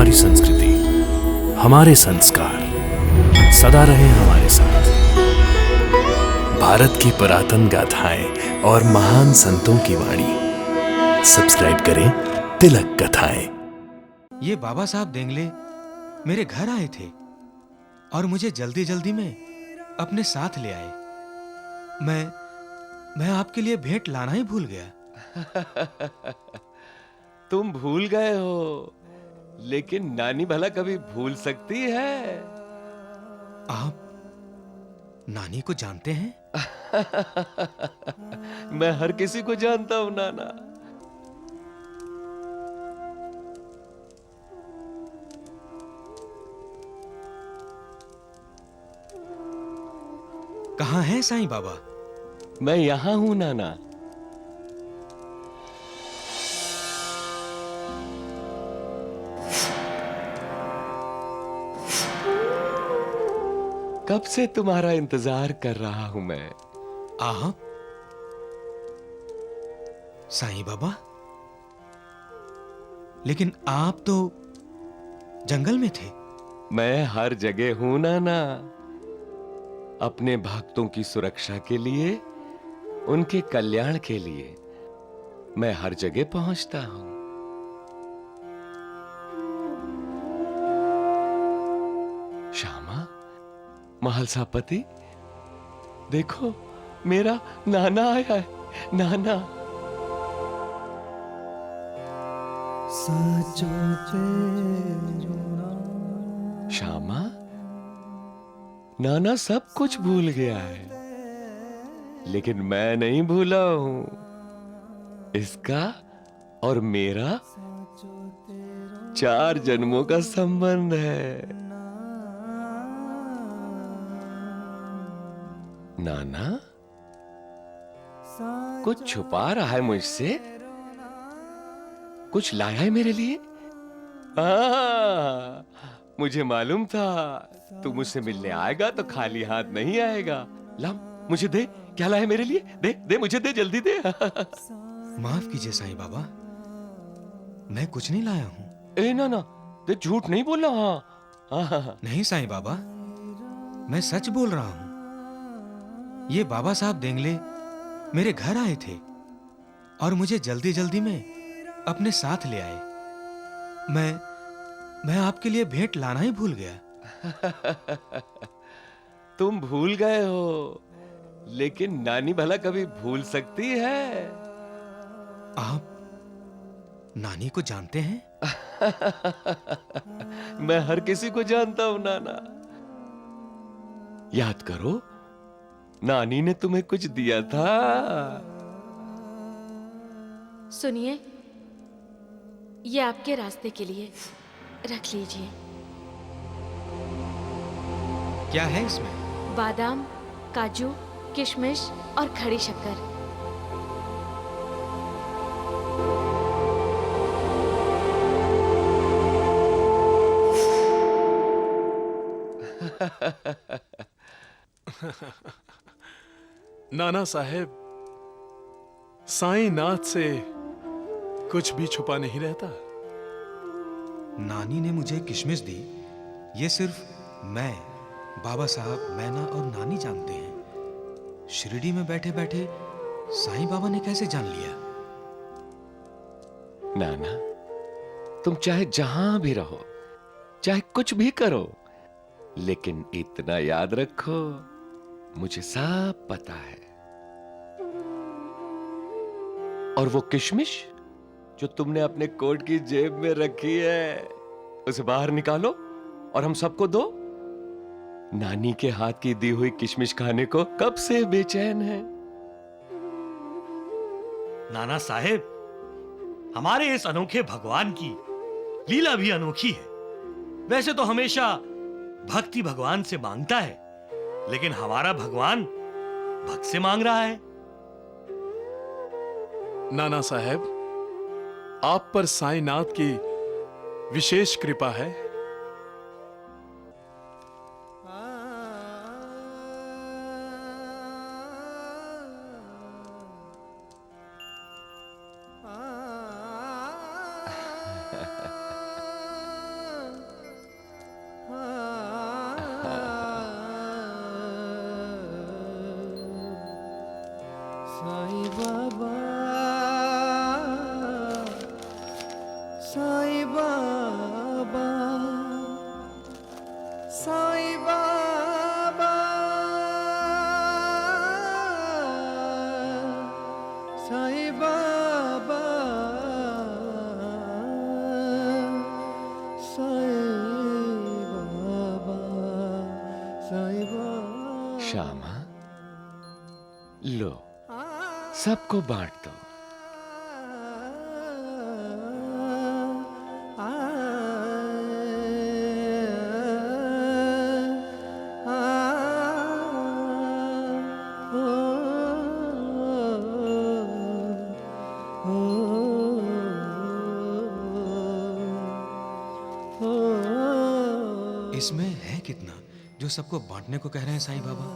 हमारी संस्कृति, हमारे संस्कार सदा रहे हमारे साथ। भारत की पुरातन गाथाएं और महान संतों की वाणी। सब्सक्राइब करें तिलक कथाएं। ये बाबा साहब देंगले मेरे घर आए थे और मुझे जल्दी जल्दी में अपने साथ ले आए। मैं आपके लिए भेंट लाना ही भूल गया। तुम भूल गए हो, लेकिन नानी भला कभी भूल सकती है? आप नानी को जानते हैं? मैं हर किसी को जानता हूं नाना। कहाँ हैं साईं बाबा? मैं यहां हूं नाना। कब से तुम्हारा इंतजार कर रहा हूं मैं। आप साईं बाबा? लेकिन आप तो जंगल में थे। मैं हर जगह हूं नाना, अपने भक्तों की सुरक्षा के लिए, उनके कल्याण के लिए मैं हर जगह पहुंचता हूं। श्यामा, महलसापति, देखो मेरा नाना आया है। नाना श्यामा, नाना सब कुछ भूल गया है, लेकिन मैं नहीं भूला हूं। इसका और मेरा 4 जन्मों का संबंध है। नाना कुछ छुपा रहा है मुझसे? कुछ लाया है मेरे लिए? मुझे मालूम था तू मुझसे मिलने आएगा तो खाली हाथ नहीं आएगा। ला मुझे दे, क्या लाया है मेरे लिए? दे दे, मुझे दे, जल्दी दे। माफ कीजिए साईं बाबा, मैं कुछ नहीं लाया हूं। ए नाना, दे, झूठ नहीं बोलना। हाँ। नहीं साईं बाबा, मैं सच बोल रहा हूं। ये बाबा साहब देंगले मेरे घर आए थे और मुझे जल्दी जल्दी में अपने साथ ले आए। मैं आपके लिए भेंट लाना ही भूल गया। तुम भूल गए हो, लेकिन नानी भला कभी भूल सकती है? आप नानी को जानते हैं? मैं हर किसी को जानता हूं नाना। याद करो, नानी ने तुम्हें कुछ दिया था। सुनिए, ये आपके रास्ते के लिए, रख लीजिए। क्या है इसमें? बादाम, काजू, किशमिश और खड़ी शक्कर। नाना साहेब, साईं नाथ से कुछ भी छुपा नहीं रहता। नानी ने मुझे किशमिश दी, ये सिर्फ मैं, बाबा साहब, मैना और नानी जानते हैं। शिरडी में बैठे बैठे साईं बाबा ने कैसे जान लिया? नाना, तुम चाहे जहां भी रहो, चाहे कुछ भी करो, लेकिन इतना याद रखो, मुझे सब पता है। और वो किशमिश जो तुमने अपने कोट की जेब में रखी है, उसे बाहर निकालो और हम सबको दो। नानी के हाथ की दी हुई किशमिश खाने को कब से बेचैन है। नाना साहेब, हमारे इस अनोखे भगवान की लीला भी अनोखी है। वैसे तो हमेशा भक्ति भगवान से मांगता है, लेकिन हमारा भगवान भक्त से मांग रहा है। नाना साहेब, आप पर साईं नाथ की विशेष कृपा है। साईं बाबा, साईं बाबा, साईं बाबा, साईं बाबा, साईं बाबा। श्यामा, लो सबको बांट दो। इसमें है कितना जो सबको बांटने को कह रहे हैं साईं बाबा?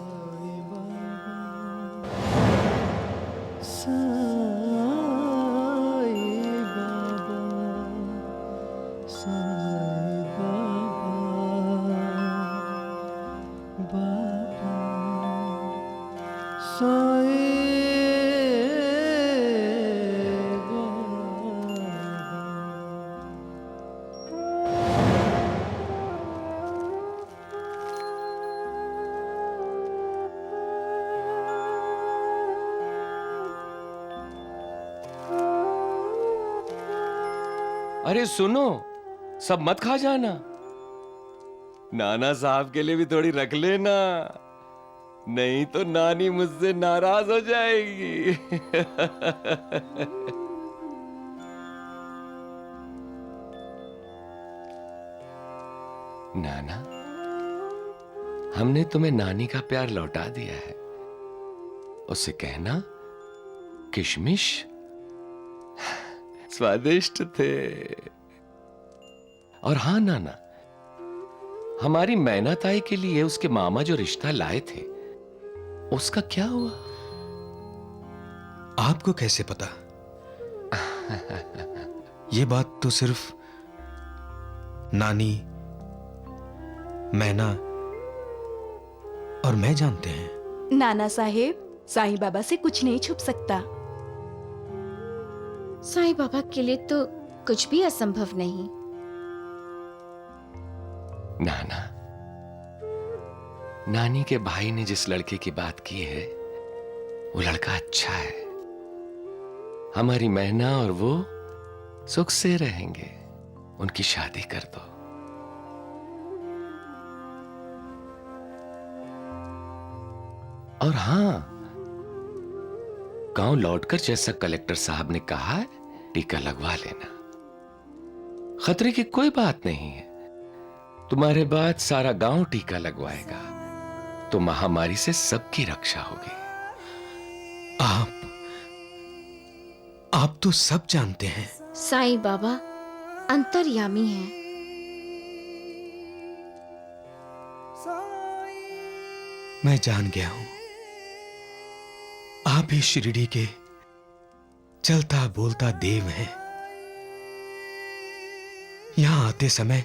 अरे सुनो, सब मत खा जाना। नाना साहब के लिए भी थोड़ी रख लेना, नहीं तो नानी मुझसे नाराज हो जाएगी। नाना, हमने तुम्हें नानी का प्यार लौटा दिया है। उसे कहना किशमिश स्वादिष्ट थे। और हां नाना, हमारी मैना ताई के लिए उसके मामा जो रिश्ता लाए थे, उसका क्या हुआ? आपको कैसे पता? ये बात तो सिर्फ नानी, मैना और मैं जानते हैं। नाना साहेब, साईं बाबा से कुछ नहीं छुप सकता। साईं बाबा के लिए तो कुछ भी असंभव नहीं। नाना, नानी के भाई ने जिस लड़के की बात की है, वो लड़का अच्छा है। हमारी मैना और वो सुख से रहेंगे। उनकी शादी कर दो। और हां, गांव लौटकर जैसा कलेक्टर साहब ने कहा है, टीका लगवा लेना। खतरे की कोई बात नहीं है। तुम्हारे बाद सारा गांव टीका लगवाएगा, तो महामारी से सबकी रक्षा होगी। आप तो सब जानते हैं। साईं बाबा अंतर्यामी हैं। मैं जान गया हूं, आप ही शिरडी के चलता बोलता देव हैं। यहां आते समय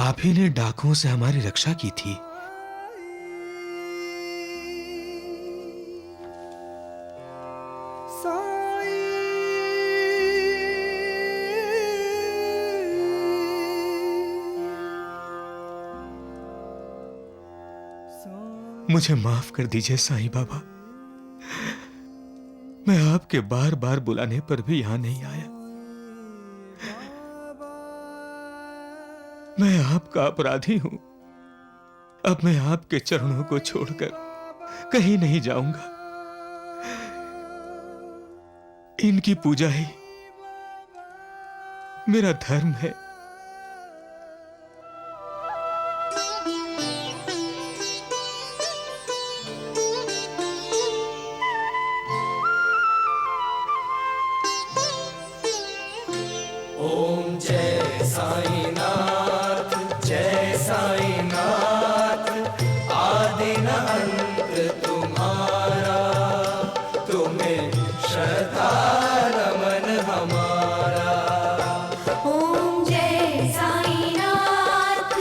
आप ही ने डाकुओं से हमारी रक्षा की थी। मुझे माफ कर दीजिए साईं बाबा, मैं आपके बार बार बुलाने पर भी यहां नहीं आया। मैं आपका अपराधी हूं। अब मैं आपके चरणों को छोड़कर कहीं नहीं जाऊंगा। इनकी पूजा ही मेरा धर्म है। ओम जय साईनाथ, जय साईनाथ, आदि न अंत तुम्हारा, तुम्हें श्रद्धा नमन हमारा। ओम जय साईनाथ,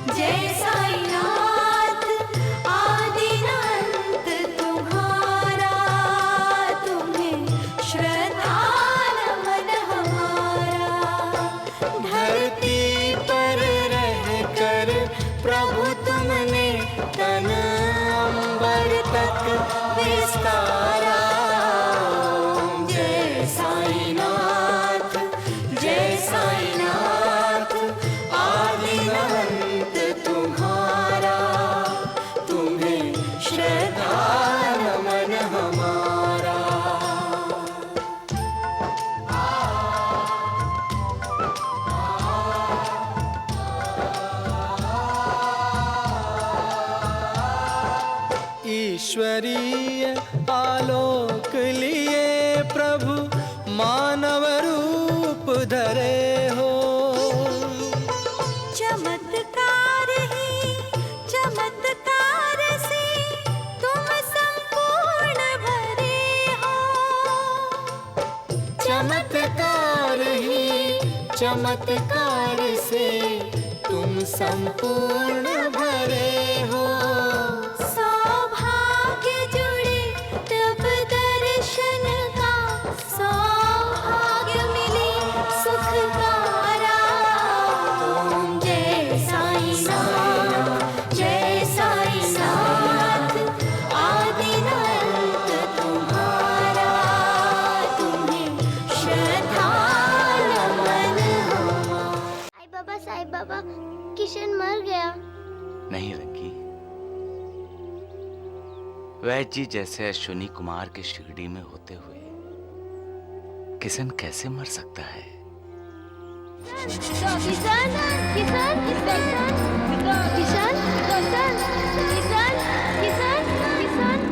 जय साईनाथ, आदि न अंत तुम्हारा, तुम्हें श्रद्धा नमन हमारा। ईश्वरीय आलोक लिए प्रभु मानव रूप धरे हो। चमत्कार ही चमत्कार से तुम संपूर्ण भरे हो। चमत्कार ही चमत्कार से तुम संपूर्ण भरे हो। सौभाग्य जुड़े तब दर्शन का, सौभाग्य मिले सुख का राह। ओम जय साईं नाथ, जय साईं नाथ, आदिनाथ तुम्हारा, तुम्हें श्रद्धा नमन हो। साईं बाबा, किशन मर गया। नहीं रंगी, वैद्य जी जैसे अश्विनी कुमार के शिरडी में होते हुए किशन कैसे मर सकता है? किशन किशन किशन किशन किशन किशन किशन किशन किशन।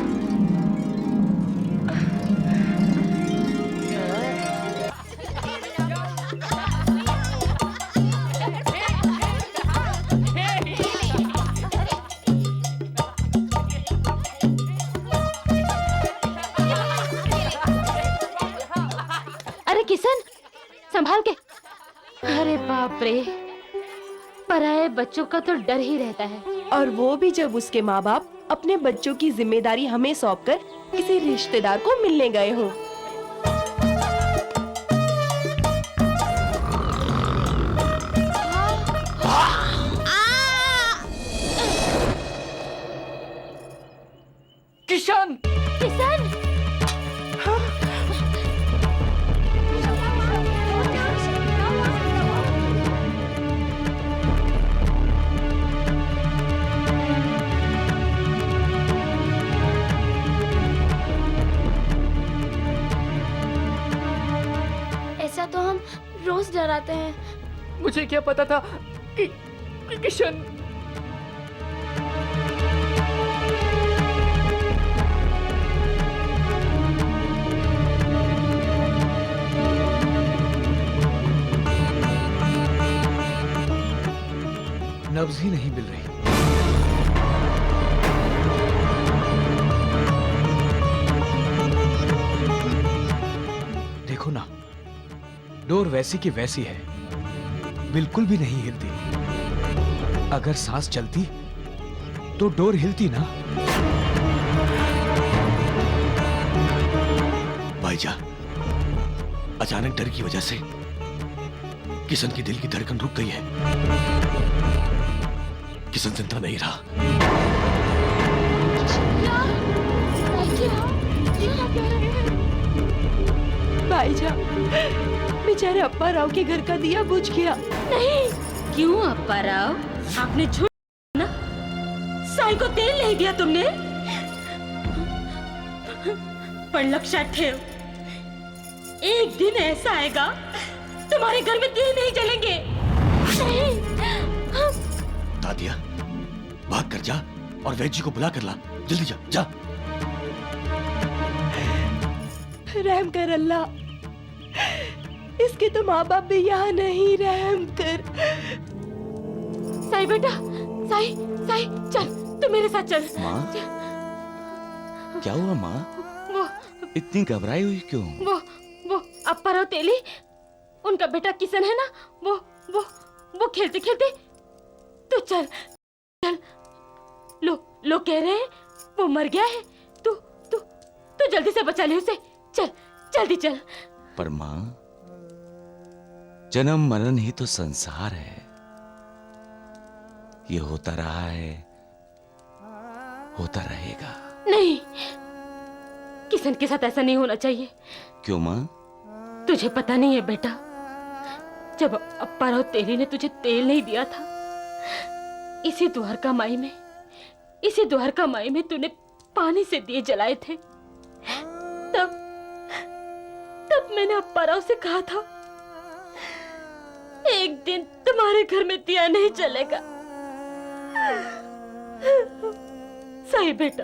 अरे किशन, संभाल के। अरे बाप रे, पराये बच्चों का तो डर ही रहता है। और वो भी जब उसके माँ बाप अपने बच्चों की जिम्मेदारी हमें सौंपकर किसी रिश्तेदार को मिलने गए हों। किशन! किशन, ऐसा तो हम रोज डराते हैं। मुझे क्या पता था कि किशन। नब्ज ही नहीं मिल रही। देखो ना, डोर वैसी की वैसी है, बिल्कुल भी नहीं हिलती। अगर सांस चलती तो डोर हिलती ना। भाईजा, अचानक डर की वजह से किशन की दिल की धड़कन रुक गई है। किशन जिंदा नहीं रहा। भाईजान, बेचारे अप्पा राव के घर का दिया बुझ गया। नहीं। क्यों अप्पा राव, आपने झूठ ना? साई को तेल नहीं दिया तुमने? पण लक्षात ठेव, एक दिन ऐसा आएगा तुम्हारे घर में दिए नहीं जलेंगे। दादिया, भाग कर जा और वैद्य जी को बुला कर ला। जल्दी जा, जा। रहम कर अल्लाह, इसके तो माँ बाप भी यहाँ नहीं। रहम कर। साई बेटा, साई साई चल, तू मेरे साथ चल। माँ, क्या हुआ माँ? वो इतनी घबराई हुई क्यों? वो अप्पा राव तेली, उनका बेटा किशन है ना, वो खेलते खेलते। तू चल चल, लोग कह रहे हैं वो मर गया है। तू जल्दी से बचा ले उसे। चल, जल्दी चल। पर माँ, जन्म मरण ही तो संसार है। ये होता रहा है, होता रहेगा। नहीं, किशन के साथ ऐसा नहीं होना चाहिए। क्यों माँ? तुझे पता नहीं है बेटा, जब अप्पा राव तेली ने तुझे तेल नहीं दिया था, इसी द्वारका माई में तूने पानी से दिए जलाए थे। तब मैंने अप्पा राव से कहा था, एक दिन तुम्हारे घर में दिया नहीं जलेगा। सही बेटा,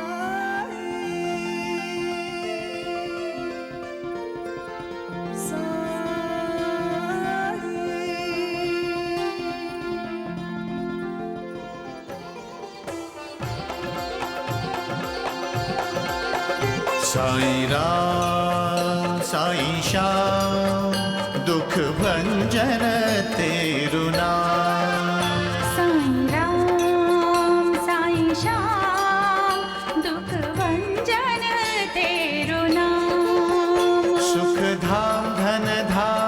साईं राम साईं श्याम दुख भंजन तेरु नाम। साईं राम साईं श्याम दुख भंजन तेरु नाम। सुख धाम धन धाम